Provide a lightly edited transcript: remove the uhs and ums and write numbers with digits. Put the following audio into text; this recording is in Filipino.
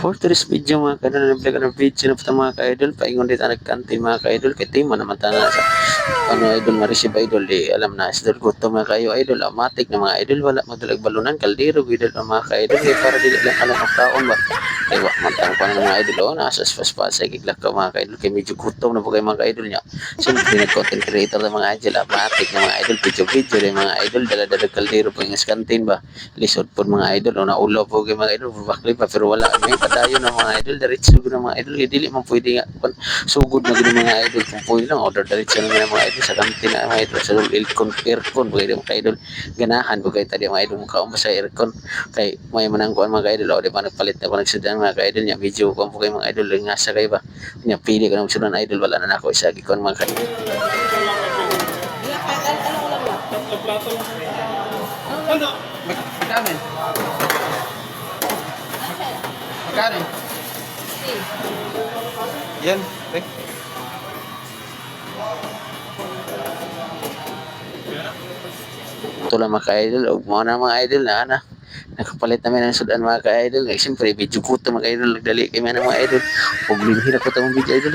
for today's video mga ka-idol, nag-vlog ng video na po mga ka-idol, paingon dito nagkantin mga ka-idol, kay Timo naman tayo sa ano idol, ma-receive idol, di alam na, idol gusto mga kayo idol, amatik na mga idol, wala madalag balunan, kaldero, idol mga ka-idol, kay para dili lang alam ang taon ba, kay wak mantang pa ng mga idol, nasa paspas, ay kiglak ka mga ka-idol, kay medyo gutom na po kayo mga ka-idol niya, siyempre nag-content creator ng mga idol, amatik na mga idol, video-video na mga idol, dala-dala kaldero po yung kantin ba, lisod po mga idol, na ulo po kayo mga idol, bakli pa, pero wala may padayon ng mga idol, diretso ng mga idol, dili man pwede nga sugod na gid mga idol, kung pwede lang order diretso ng mga idol sa kantina mga idol, sa aircon pwede mga idol, ganahan po kayo tadi mga idol, mukha mo sa aircon, kay may manang kuan mga idol, o di ba nagpalit na po nagsudan mga idol niya, medyo kuan po kayo mga idol, nga sa kayo ba, niya pili ko ng sudan idol, wala na ako isa gikon mga idol. Ano? Magkano? Magkano? Yan, okay. Ito lang mga ka-idol, o mga idol na ana, nakapalit namin ng sudan mga ka-idol, siyempre video ko ito mga idol, nagdali kami ng mga idol, huwag linhin ako itong video idol,